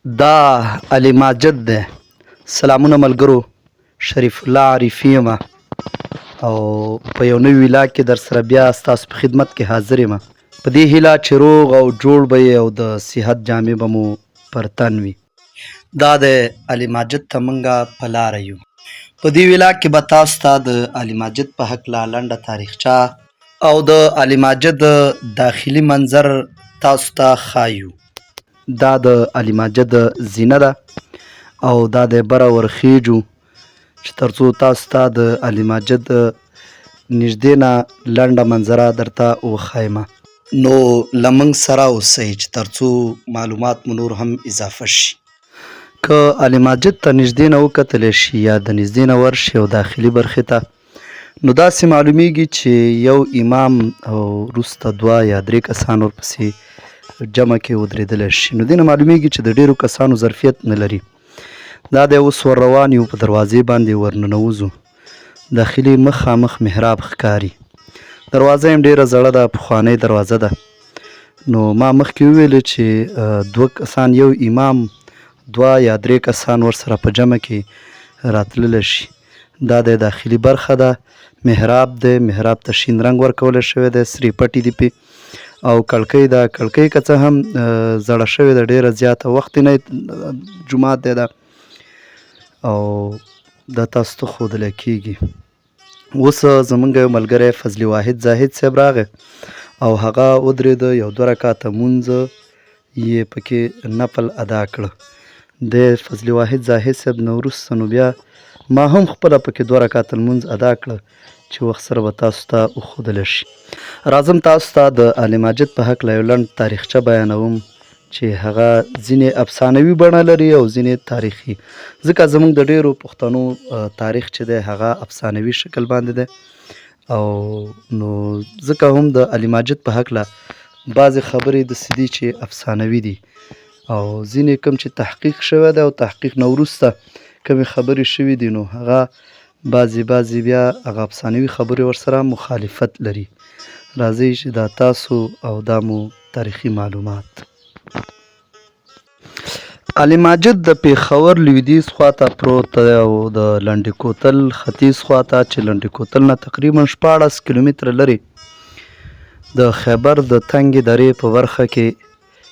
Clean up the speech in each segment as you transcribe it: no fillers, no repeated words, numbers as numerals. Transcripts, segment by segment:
دا علي ماجد دی. سلامونه ملګرو، شریف الله عارفي یم او په یو نوي ولاګ کې در سره بیا ستاسو په خدمت کې حاضر یم. په دې هیله چې روغ او جوړ به یې او د صحت جامې به مو پر تن وي. دا د علي ماجد ته موږ په لاره یو. په دې ولاګ کې به تاسو ته د علي ماجد په هکله لنډه تاریخچه او د علي ماجد داخلي منظر تاسو ته ښایو. دا د علي ماجد زینه ده او دا د بره ورخیجو چې تر څو تاسو ته د علي ماجد نږدې نه لنډه منظره درته وښایم. نو له موږ سره اوسئ چې تر څو معلومات مو نور هم اضافه شي. که علي ماجد ته نږدې نه وکتلی شي یا د نږدې نه ورشي او داخلي برخې ته، نو داسې معلومیږي چې یو امام او وروسته دوه یا درې کسان ورپسې جمع کې ودرېدلی شي. نو دې نه معلومیږي چې د ډېرو کسانو ظرفیت نه لري. دا دی اوس ور روان یو، په دروازې باندې ورننوځو. داخلي مخامخ محراب ښکاري. دروازه یې ډېره زړه ده، پخوانۍ دروازه ده. نو ما مخکې وویلې چې دوه کسان، یو امام، دوه یا درې کسان ورسره په جمع کې راتللی شي. دا د داخلي برخه ده، محراب دی. محراب ته شین رنګ ورکولی شوی دی، سرې پټې دي پې او کړکۍ ده. کړکۍ که څه هم زړه شوې ده، ډېره زیاته وخت نه جومات دی ده او دا تاسو ته ښودلی کېږي. اوس زموږ یو ملګری فضلي واحد زاهد صاحب راغی او هغه ودرېده، یو دوه رکعته لمونځ یې پکې نفل ادا کړه. د فضلي واحد زاهد صاحب نه وروسته نو بیا ما هم خپله پکې دوه رکعته لمونځ ادا کړه چې وخت سره به تاسو ته وښودلی شي. راځم تاسو ته د علي ماجد په هکله یو لنډ تاریخچه بیانوم چې هغه ځینې افسانوي بڼه لري او ځینې تاریخي. ځکه زموږ د ډېرو پښتنو تاریخ چې دی هغه افسانوي شکل باندې دی او نو ځکه هم د علي ماجد په هکله بعضې خبرې داسې دي چې افسانوي دي او ځینې کوم چې تحقیق شوی دی او تحقیق نه وروسته کومې خبرې شوي دي نو هغه بعضې بیا هغه افسانوي خبرې ورسره مخالفت لري. راځئ چې دا تاسو او دا مو تاریخي معلومات. علي ماجد د پېښور لویدیځ خواته پروت دی او د لنډې کوتل ختیځ خواته چې لنډې کوتل نه تقریبا 14 کیلومتره لرې د خیبر د تنګې درې په برخه کې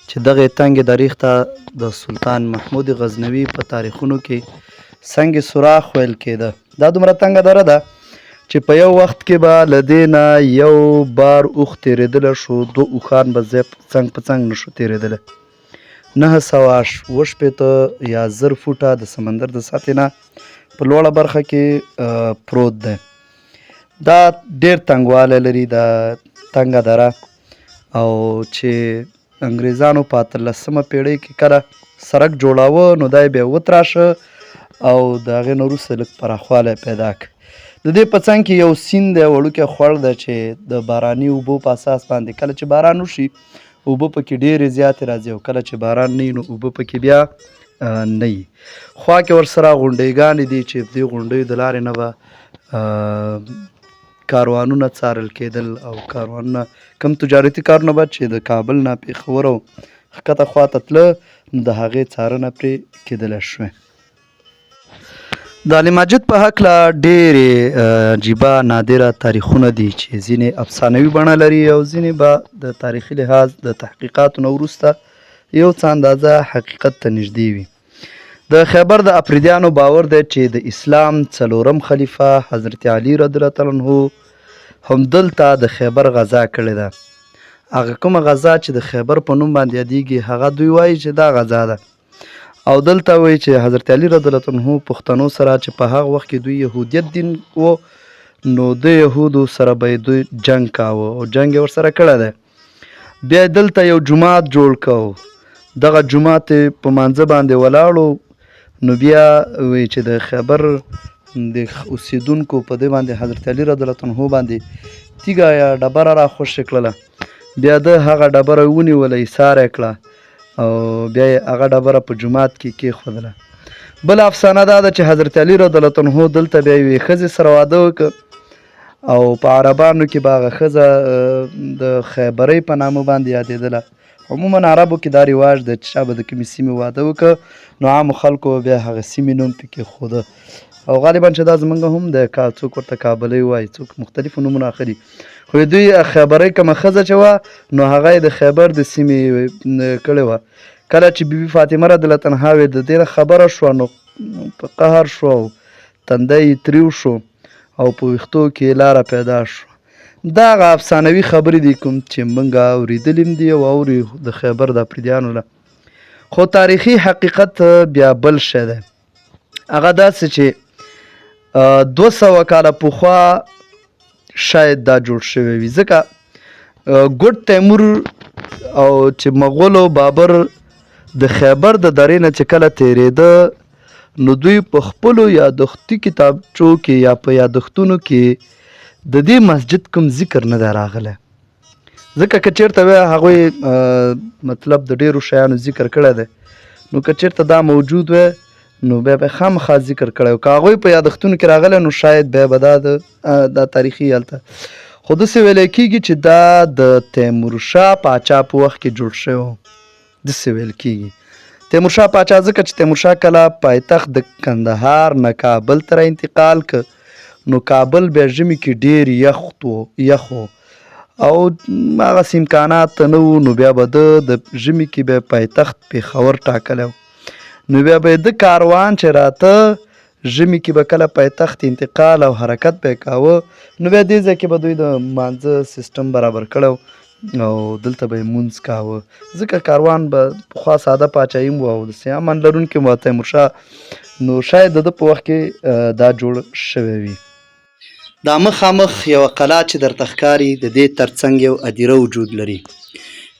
چې دغې تنګې درې ته د سلطان محمود غزنوي په تاریخونو کې سنگ سوراخ ویل کېده. دا دومره تنګه دره ده چې په یو وخت کې به له دې نه یو بار اوښ تېرېدلی شو، دوه اوښان به څنګ په څنګ نه شو تېرېدلی. 960 یا 1000 فوټه د سمندر د سطحې نه په لوړه برخه کې پروت دی. دا ډېر تنګوالی لري، دا تنګه دره، او چې انګریزانو په 18مه پیړۍ کې کله سړک جوړاوه نو دا یې بیا وتراشه او د هغې نه وروسته لږ پراخوالی پیدا کړ. د دې په څنګ کې یو سیند دی، وړوکی خوړ ده چې د باراني اوبو په اساس باندې کله چې باران وشي اوبه پکې ډېرې زیاتې راځي او کله چې باران نه وي نو اوبه پکې بیا نه وي. خوا کې ورسره غونډیګانې دي چې په دې غونډیو د لارې نه به کاروانونه څارل کېدل او کاروانونه کم تجارتي کارونه به چې د کابل نه پېښور او ښکته خواته تله نو د هغې څارنه پرې کېدلی شوې. د علي ماجد په هکله ډېرې عجیبه نادره تاریخونه دي چې ځینې افسانوي بڼه لري او ځینې به د تاریخي لحاظ د تحقیقاتو نه وروسته یو څه اندازه حقیقت ته نږدې وي. د خیبر د افریدیانو باور دی چې د اسلام 4م خلیفه حضرت علي رضی الله عنه همدلته د خیبر غزا کړې ده. هغه کومه غزا چې د خیبر په نوم باندې یادیږي هغه دوی وایي چې دا غزا ده او دلته وایي چې حضرت علي رضی الله عنه پښتنو سره چې په هغه وخت کې دوی یهودیت دین و نو د یهودو سره به دوی جنګ کاوه او جنګ یې ورسره کړی دی. بیا دلته یو جومات جوړ کو، دغه جومات په مانځه باندې ولاړو نو بیا وایي چې د خیبر د اوسېدونکو په دې باندې حضرت علي رضی الله عنه باندې تیږه یا ډبره راخوشې کړله. بیا د هغه ډبره ونیوله، ایسار یې کړه او بیا یې هغه ډبره په جومات کې کېښودله. بله افسانه دا ده چې حضرت علي رضی الله عنه دلته بیا یوې ښځې سره واده وکړه او په عربانو کې به هغه ښځه د خیبرۍ په نامه باندې یادېدله عموما عربو کې دا رواج دی چې چا به د کومې سیمې واده وکړه نو عامو خلکو به بیا هغه سیمې نوم پکې ښوده او غالبا چې دا زمونږ هم د څوک ورته کابلی وایي څوک مختلفو نومونه اخلي خو دوی خیبرۍ کومه ښځه چې وه نو هغه یې د خیبر د سیمې کړې وه کله چې بیبي فاطمه رضی الله عنها وې د دې خبره شوه نو په قهر شو او تنده یې تریو شو او په ویښتو کې لاره پیدا شو دا هغه افسانوي خبرې دي کوم چې موږ اورېدلي هم دي او اوري د خیبر د اپریدیانو نه خو تاریخي حقیقت بیا بل شی دی هغه داسې چې 200 کاله پخوا شاید دا جوړ شوی وي ځکه ګوډ تیمور او چې مغولو بابر د خیبر د درې نه چې کله تېرېده نو دوی په خپلو یادښتي کتابچو کې یا په یادښتونو کې د دې مسجد کوم ذکر نه دی راغلی ځکه که چېرته وی هغوی مطلب د ډېرو شیانو ذکر کړی دی نو که چېرته دا موجود وی نو بیا به خامخا ذکر کړی و که هغوی په یادښتونو کې راغلی نو شاید بیا به دا تاریخي هلته خو داسې ویلی کېږي چې دا د تیمورشاه پاچا په وخت کې جوړ شوی و داسې ویل کېږي تیمورشاه پاچا ځکه چې تیمورشاه کله پایتخت د کندهار نه کابل ته را انتقال که نو کابل بیا ژمي کې ډېر یخ و او هغسې امکانات نه وو نو بیا به د ژمي کې بیا پایتخت پېښور ټاکلی و نو بیا به د کاروان چې راته ژمي کې به کله پایتخت انتقال او حرکت به یې کاوه نو بیا دې ځای کې به دوی د مانځه سیسټم برابر کړی او دلته به یې مونځ کاوه ځکه کاروان به پخوا ساده پاچاهي هم و او داسې امن لرونکی هم و تیمورشاه نو شاید د ده په وخت کې دا جوړ شوی وي دا مخامخ یوه قلعه چې درته ښکاري د دې ترڅنګ یو هدیره وجود لري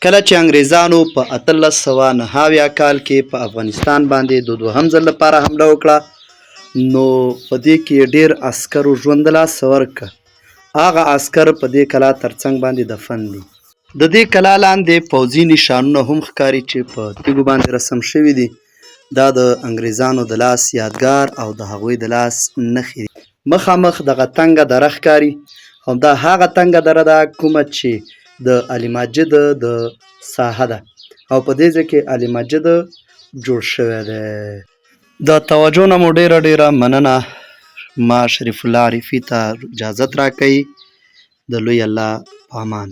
کله چې انګریزانو په 1809 کال کې په افغانستان باندې د دوهم ځل لپاره حمله وکړه نو په دې کې ډېر عسکرو ژوند د لاسه ورکړه هغه عسکر په دې کلا ترڅنګ باندې دفن دي د دې کلا لاندې پوځي نشانونه هم ښکاري چې په تیږو باندې رسم شوي دي دا د انګریزانو د لاس یادګار او د هغوی د لاس نښې دي مخامخ دغه تنګه دره ښکاري او دا هغه تنګه دره ده کومه چې د علي ماجد د ساحه ده او په دې ځای کې علي ماجد جوړ شوی دی د توجه نه مو ډېره مننه ما شریف الله عارفي ته اجازت راکوي د لوی الله په امان